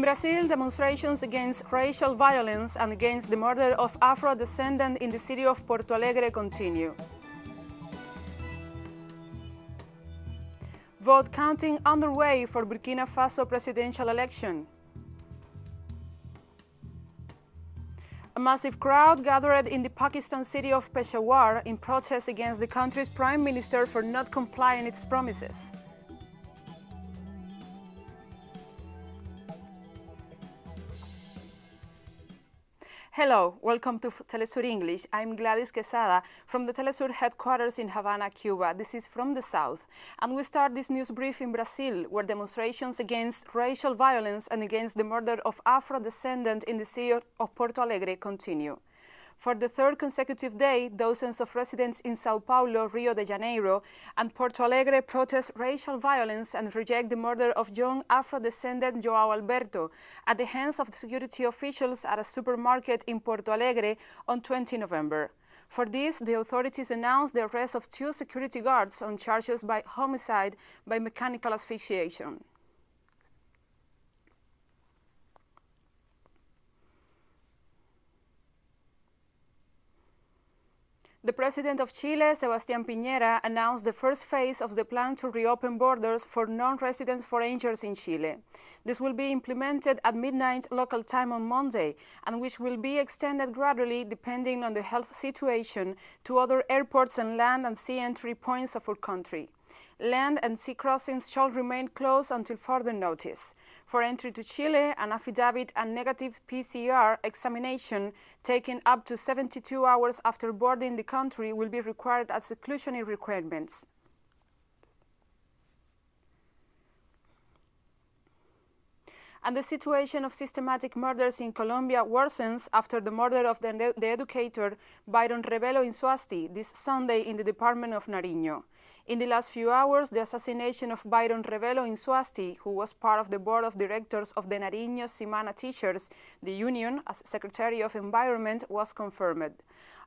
In Brazil, demonstrations against racial violence and against the murder of Afro-descendant in the city of Porto Alegre continue. Vote counting underway for Burkina Faso presidential election. A massive crowd gathered in the Pakistan city of Peshawar in protest against the country's prime minister for not complying its promises. Hello, welcome to TeleSUR English. I'm Gladys Quesada from the TeleSUR headquarters in Havana, Cuba. This is From the South. And we start this news brief in Brazil, where demonstrations against racial violence and against the murder of Afro-descendant in the city of Porto Alegre continue. For the third consecutive day, dozens of residents in Sao Paulo, Rio de Janeiro, and Porto Alegre protest racial violence and reject the murder of young Afro-descendant João Alberto at the hands of the security officials at a supermarket in Porto Alegre on 20 November. For this, the authorities announced the arrest of 2 security guards on charges by homicide by mechanical asphyxiation. The President of Chile, Sebastián Piñera, announced the first phase of the plan to reopen borders for non-resident foreigners in Chile. This will be implemented at midnight local time on Monday, and which will be extended gradually depending on the health situation to other airports and land and sea entry points of our country. Land and sea crossings shall remain closed until further notice. For entry to Chile, an affidavit and negative PCR examination taken up to 72 hours after boarding the country will be required as exclusionary requirements. And the situation of systematic murders in Colombia worsens after the murder of the educator Byron Revelo Insuasti this Sunday in the department of Nariño. In the last few hours, the assassination of Byron Revelo Insuasti, who was part of the board of directors of the Nariño Semana Teachers, the union, as Secretary of Environment, was confirmed.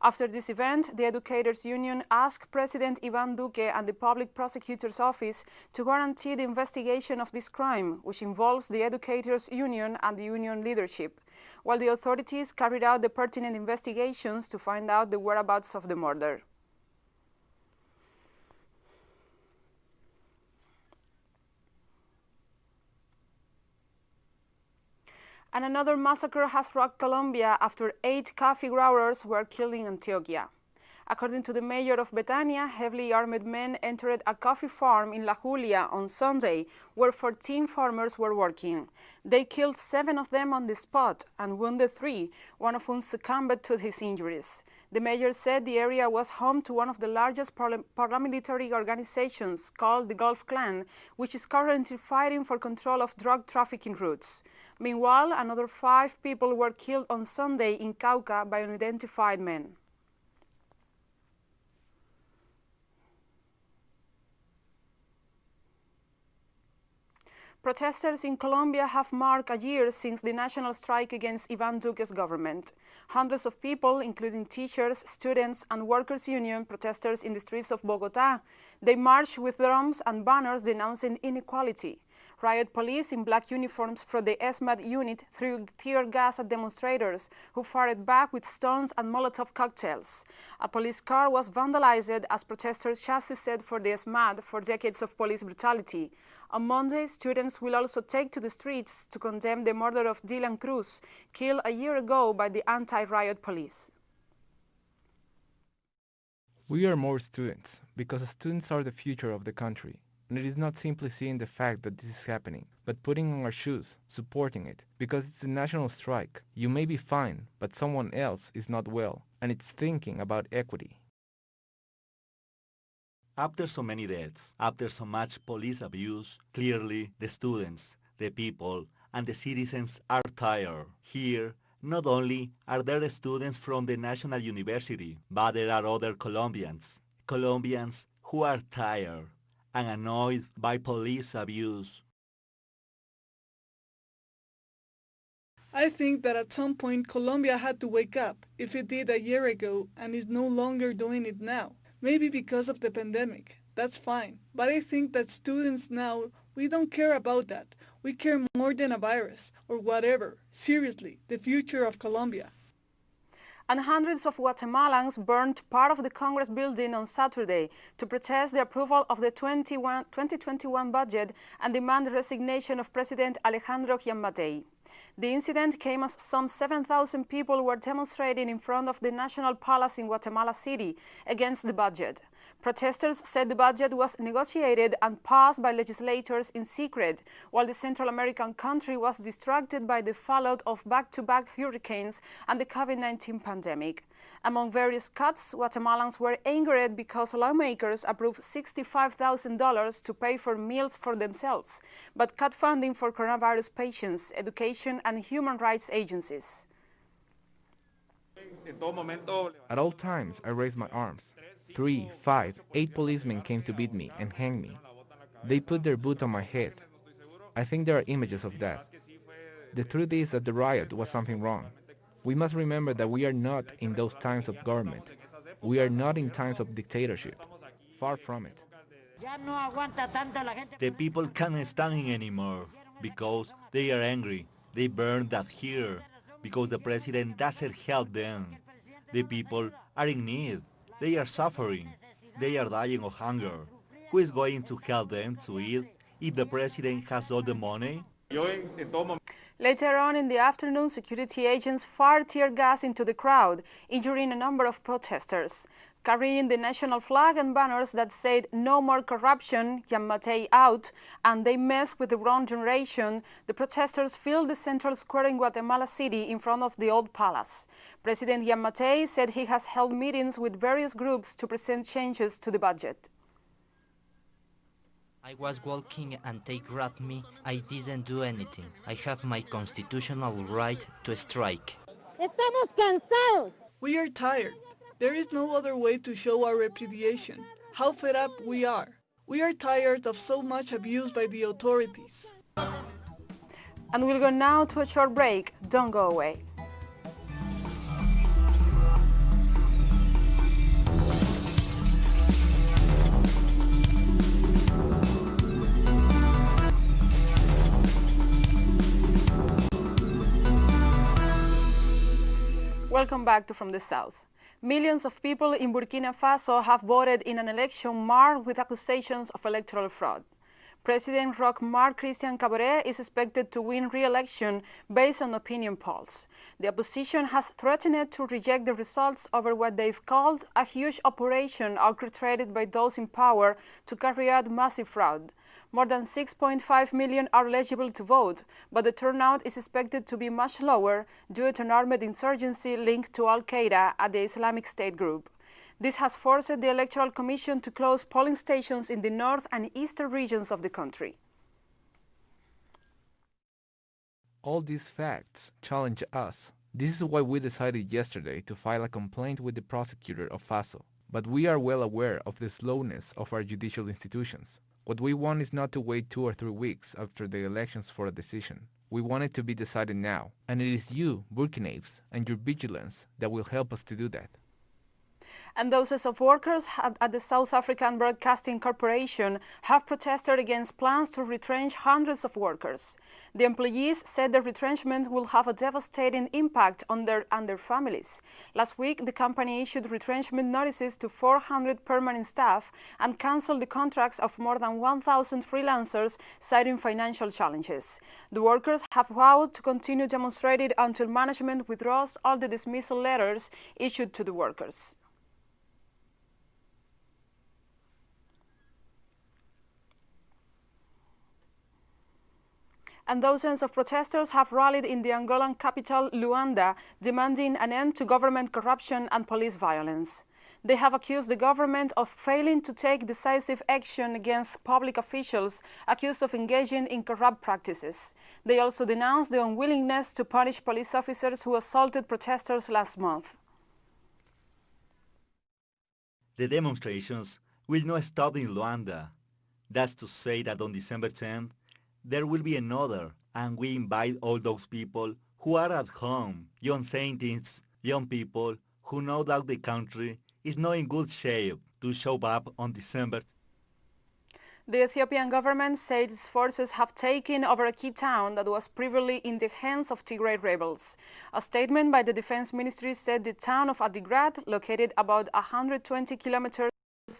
After this event, the Educators Union asked President Iván Duque and the Public Prosecutor's Office to guarantee the investigation of this crime, which involves the Educators Union and the union leadership, while the authorities carried out the pertinent investigations to find out the whereabouts of the murder. And another massacre has rocked Colombia after 8 coffee growers were killed in Antioquia. According to the mayor of Betania, heavily armed men entered a coffee farm in La Julia on Sunday, where 14 farmers were working. They killed 7 of them on the spot and wounded 3, one of whom succumbed to his injuries. The mayor said the area was home to one of the largest paramilitary organizations called the Gulf Clan, which is currently fighting for control of drug trafficking routes. Meanwhile, another 5 people were killed on Sunday in Cauca by unidentified men. Protesters in Colombia have marked a year since the national strike against Iván Duque's government. Hundreds of people, including teachers, students, and workers' union protesters in the streets of Bogotá. They marched with drums and banners denouncing inequality. Riot police in black uniforms from the ESMAD unit threw tear gas at demonstrators, who fired back with stones and Molotov cocktails. A police car was vandalized as protesters chassised for the ESMAD for decades of police brutality. On Monday, students will also take to the streets to condemn the murder of Dylan Cruz, killed a year ago by the anti-riot police. We are more students, because students are the future of the country. And it is not simply seeing the fact that this is happening, but putting on our shoes, supporting it, because it's a national strike. You may be fine, but someone else is not well, and it's thinking about equity. After so many deaths, after so much police abuse, clearly the students, the people, and the citizens are tired. Here, not only are there students from the National University, but there are other Colombians who are tired and annoyed by police abuse. I think that at some point Colombia had to wake up, if it did a year ago and is no longer doing it now. Maybe because of the pandemic, that's fine. But I think that students now, we don't care about that. We care more than a virus or whatever. Seriously, the future of Colombia. And hundreds of Guatemalans burned part of the Congress building on Saturday to protest the approval of the 2021 budget and demand the resignation of President Alejandro Giammattei. The incident came as some 7,000 people were demonstrating in front of the National Palace in Guatemala City against the budget. Protesters said the budget was negotiated and passed by legislators in secret, while the Central American country was distracted by the fallout of back-to-back hurricanes and the COVID-19 pandemic. Among various cuts, Guatemalans were angered because lawmakers approved $65,000 to pay for meals for themselves, but cut funding for coronavirus patients, education, and human rights agencies. At all times, I raised my arms. 3, 5, 8 policemen came to beat me and hang me. They put their boot on my head. I think there are images of that. The truth is that the riot was something wrong. We must remember that we are not in those times of government. We are not in times of dictatorship. Far from it. The people can't stand it anymore because they are angry. They burn that here because the president doesn't help them. The people are in need. They are suffering. They are dying of hunger. Who is going to help them to eat if the president has all the money? Later on in the afternoon, security agents fired tear gas into the crowd, injuring a number of protesters. Carrying the national flag and banners that said "No more corruption, Giammattei out," and "They mess with the wrong generation," the protesters filled the central square in Guatemala City in front of the old palace. President Giammattei said he has held meetings with various groups to present changes to the budget. I was walking and they grabbed me. I didn't do anything. I have my constitutional right to strike. Estamos cansados. We are tired. There is no other way to show our repudiation, how fed up we are. We are tired of so much abuse by the authorities. And we'll go now to a short break. Don't go away. Welcome back to From the South. Millions of people in Burkina Faso have voted in an election marred with accusations of electoral fraud. President Roch Marc Christian Kaboré is expected to win re-election based on opinion polls. The opposition has threatened to reject the results over what they've called a huge operation orchestrated by those in power to carry out massive fraud. More than 6.5 million are eligible to vote, but the turnout is expected to be much lower due to an armed insurgency linked to Al-Qaeda at the Islamic State group. This has forced the Electoral Commission to close polling stations in the north and eastern regions of the country. All these facts challenge us. This is why we decided yesterday to file a complaint with the prosecutor of Faso. But we are well aware of the slowness of our judicial institutions. What we want is not to wait 2 or 3 weeks after the elections for a decision. We want it to be decided now, and it is you, Burkinabes, and your vigilance that will help us to do that. And dozens of workers at the South African Broadcasting Corporation have protested against plans to retrench hundreds of workers. The employees said the retrenchment will have a devastating impact on their families. Last week, the company issued retrenchment notices to 400 permanent staff and canceled the contracts of more than 1,000 freelancers, citing financial challenges. The workers have vowed to continue demonstrating until management withdraws all the dismissal letters issued to the workers. And dozens of protesters have rallied in the Angolan capital, Luanda, demanding an end to government corruption and police violence. They have accused the government of failing to take decisive action against public officials accused of engaging in corrupt practices. They also denounced the unwillingness to punish police officers who assaulted protesters last month. The demonstrations will not stop in Luanda. That's to say that on December 10th, there will be another, and we invite all those people who are at home, young scientists, young people who know that the country is not in good shape, to show up on December. The Ethiopian government said its forces have taken over a key town that was previously in the hands of Tigray rebels. A statement by the Defense Ministry said the town of Adigrat, located about 120 kilometers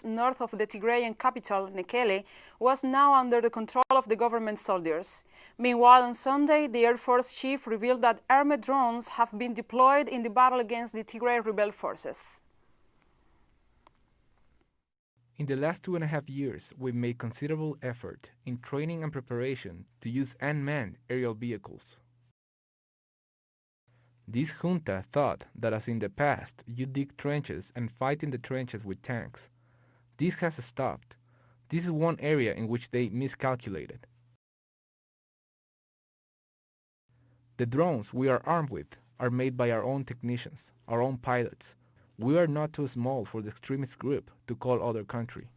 north of the Tigrayan capital, Mekele, was now under the control of the government soldiers. Meanwhile, on Sunday, the Air Force chief revealed that armored drones have been deployed in the battle against the Tigray rebel forces. In the last 2.5 years, we've made considerable effort in training and preparation to use unmanned aerial vehicles. This junta thought that as in the past, you dig trenches and fight in the trenches with tanks. This has stopped. This is one area in which they miscalculated. The drones we are armed with are made by our own technicians, our own pilots. We are not too small for the extremist group to call other country.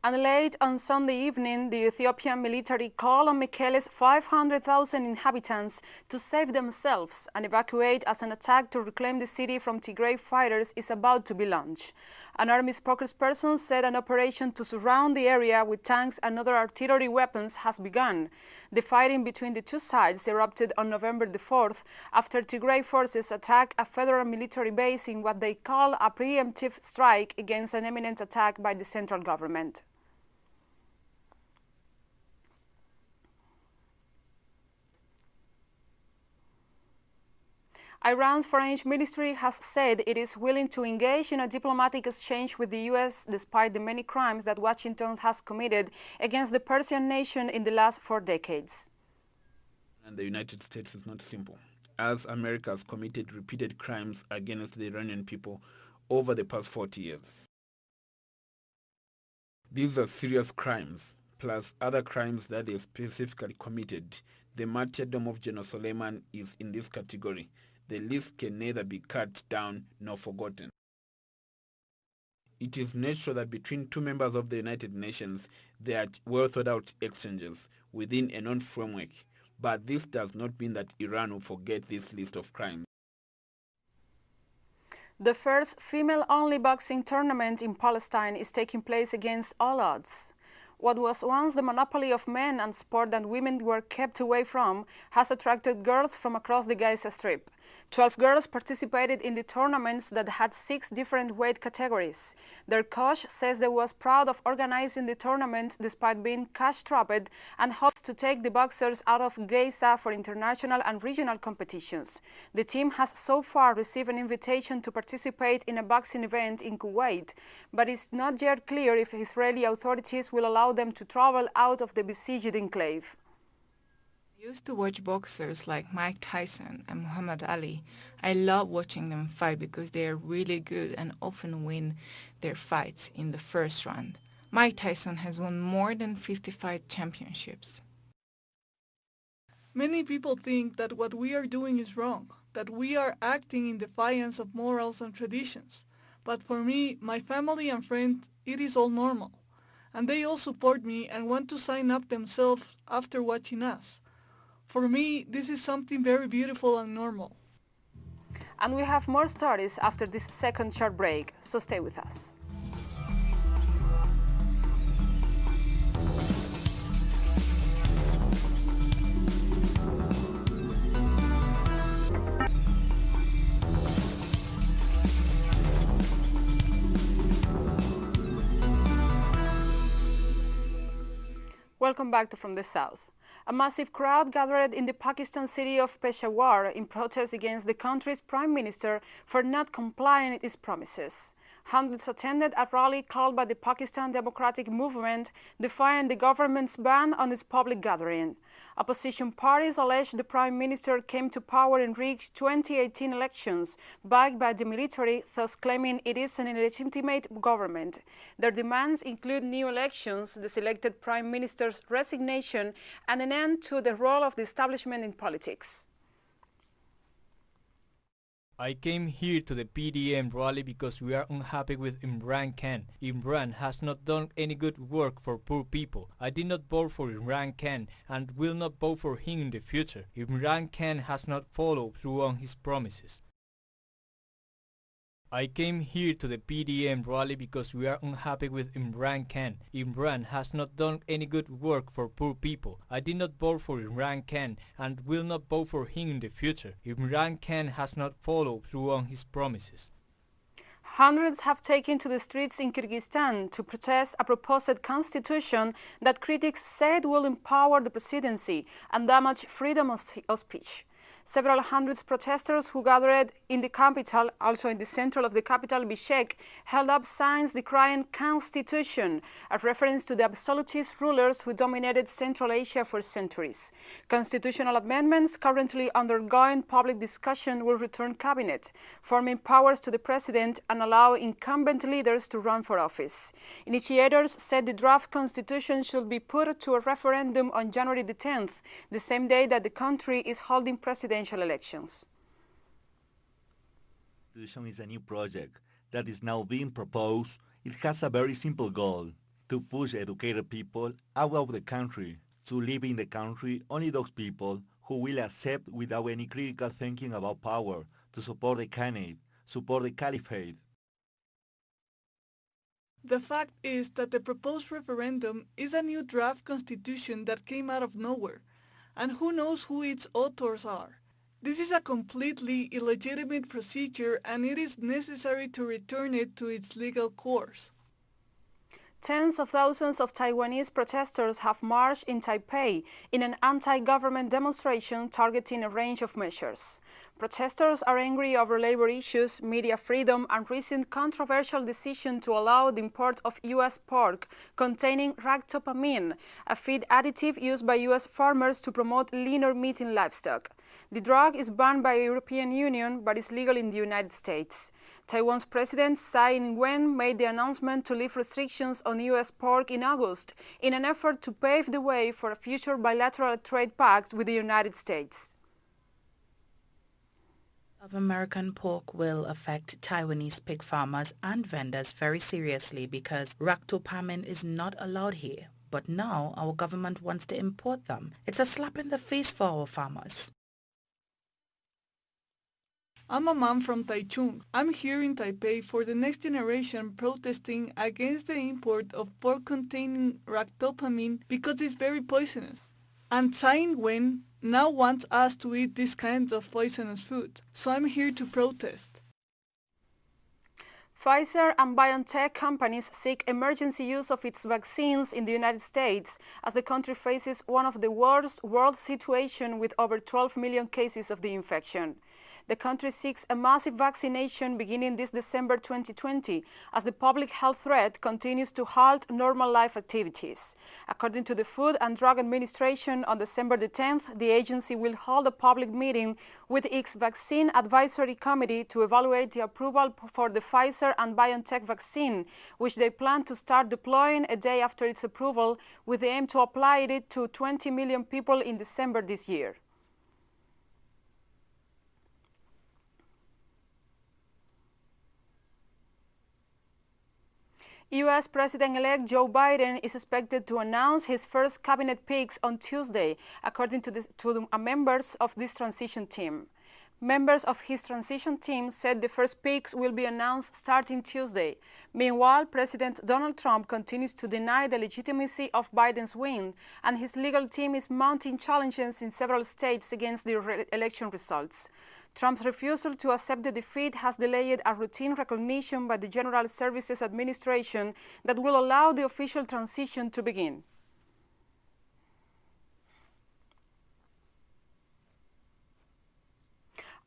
And late on Sunday evening, the Ethiopian military called on Mekele's 500,000 inhabitants to save themselves and evacuate as an attack to reclaim the city from Tigray fighters is about to be launched. An army spokesperson said an operation to surround the area with tanks and other artillery weapons has begun. The fighting between the two sides erupted on November the 4th after Tigray forces attacked a federal military base in what they call a preemptive strike against an imminent attack by the central government. Iran's foreign ministry has said it is willing to engage in a diplomatic exchange with the U.S. despite the many crimes that Washington has committed against the Persian nation in the last 4 decades. And the United States is not simple, as America has committed repeated crimes against the Iranian people over the past 40 years. These are serious crimes, plus other crimes that they specifically committed. The martyrdom of General Soleiman is in this category. The list can neither be cut down nor forgotten. It is natural that between two members of the United Nations there are well thought out exchanges within a known framework, but this does not mean that Iran will forget this list of crimes. The first female-only boxing tournament in Palestine is taking place against all odds. What was once the monopoly of men and sport that women were kept away from has attracted girls from across the Gaza Strip. 12 girls participated in the tournaments that had 6 different weight categories. Their coach says they was proud of organizing the tournament despite being cash-strapped and hopes to take the boxers out of Gaza for international and regional competitions. The team has so far received an invitation to participate in a boxing event in Kuwait, but it's not yet clear if Israeli authorities will allow them to travel out of the besieged enclave. I used to watch boxers like Mike Tyson and Muhammad Ali. I love watching them fight because they are really good and often win their fights in the first round. Mike Tyson has won more than 55 championships. Many people think that what we are doing is wrong, that we are acting in defiance of morals and traditions. But for me, my family and friends, it is all normal. And they all support me and want to sign up themselves after watching us. For me, this is something very beautiful and normal. And we have more stories after this second short break, so stay with us. Welcome back to From the South. A massive crowd gathered in the Pakistan city of Peshawar in protest against the country's prime minister for not complying with his promises. Hundreds attended a rally called by the Pakistan Democratic Movement, defying the government's ban on its public gathering. Opposition parties allege the prime minister came to power in rigged 2018 elections, backed by the military, thus claiming it is an illegitimate government. Their demands include new elections, the selected prime minister's resignation, and an end to the role of the establishment in politics. I came here to the PDM rally because we are unhappy with Imran Khan. Imran has not done any good work for poor people. I did not vote for Imran Khan and will not vote for him in the future. Imran Khan has not followed through on his promises. I came here to the PDM rally because we are unhappy with Imran Khan. Imran has not done any good work for poor people. I did not vote for Imran Khan and will not vote for him in the future. Imran Khan has not followed through on his promises. Hundreds have taken to the streets in Kyrgyzstan to protest a proposed constitution that critics said will empower the presidency and damage freedom of speech. Several hundred protesters who gathered in the capital, also in the center of the capital, Bishkek, held up signs decrying constitution, a reference to the absolutist rulers who dominated Central Asia for centuries. Constitutional amendments currently undergoing public discussion will return cabinet, forming powers to the president and allow incumbent leaders to run for office. Initiators said the draft constitution should be put to a referendum on January the 10th, the same day that the country is holding presidential elections. The Constitution is a new project that is now being proposed. It has a very simple goal: to push educated people out of the country, to live in the country only those people who will accept without any critical thinking about power, to support the Khanate, support the Caliphate. The fact is that the proposed referendum is a new draft constitution that came out of nowhere, and who knows who its authors are. This is a completely illegitimate procedure, and it is necessary to return it to its legal course. Tens of thousands of Taiwanese protesters have marched in Taipei in an anti-government demonstration targeting a range of measures. Protesters are angry over labor issues, media freedom, and recent controversial decision to allow the import of U.S. pork containing ractopamine, a feed additive used by U.S. farmers to promote leaner meat in livestock. The drug is banned by the European Union but is legal in the United States. Taiwan's President Tsai Ing-wen made the announcement to lift restrictions on U.S. pork in August in an effort to pave the way for future bilateral trade pacts with the United States. Of American pork will affect Taiwanese pig farmers and vendors very seriously because ractopamine is not allowed here. But now our government wants to import them. It's a slap in the face for our farmers. I'm a man from Taichung. I'm here in Taipei for the next generation protesting against the import of pork containing ractopamine because it's very poisonous. And Tsai Ing-wen now wants us to eat this kind of poisonous food. So I'm here to protest. Pfizer and BioNTech companies seek emergency use of its vaccines in the United States as the country faces one of the worst world situations with over 12 million cases of the infection. The country seeks a massive vaccination beginning this December 2020 as the public health threat continues to halt normal life activities. According to the Food and Drug Administration, on December the 10th, the agency will hold a public meeting with its Vaccine Advisory Committee to evaluate the approval for the Pfizer and BioNTech vaccine, which they plan to start deploying a day after its approval, with the aim to apply it to 20 million people in December this year. U.S. President-elect Joe Biden is expected to announce his first cabinet picks on Tuesday, according to the members of this transition team. Members of his transition team said the first picks will be announced starting Tuesday. Meanwhile, President Donald Trump continues to deny the legitimacy of Biden's win, and his legal team is mounting challenges in several states against the election results. Trump's refusal to accept the defeat has delayed a routine recognition by the General Services Administration that will allow the official transition to begin.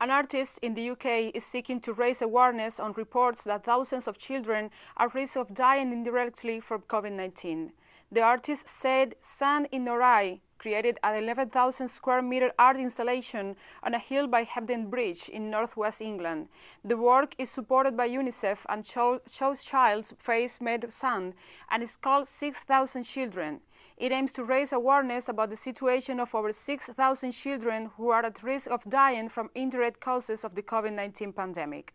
An artist in the UK is seeking to raise awareness on reports that thousands of children are at risk of dying indirectly from COVID-19. The artist said Sand in Norai created an 11,000 square meter art installation on a hill by Hebden Bridge in northwest England. The work is supported by UNICEF and shows child's face made of sand, and is called 6,000 Children. It aims to raise awareness about the situation of over 6,000 children who are at risk of dying from indirect causes of the COVID-19 pandemic.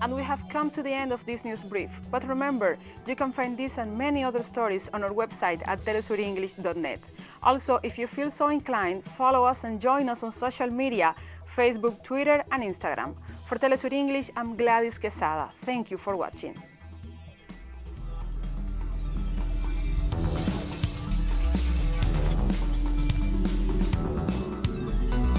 And we have come to the end of this news brief. But remember, you can find this and many other stories on our website at telesurenglish.net. Also, if you feel so inclined, follow us and join us on social media, Facebook, Twitter, and Instagram. For TeleSUR English, I'm Gladys Quesada. Thank you for watching.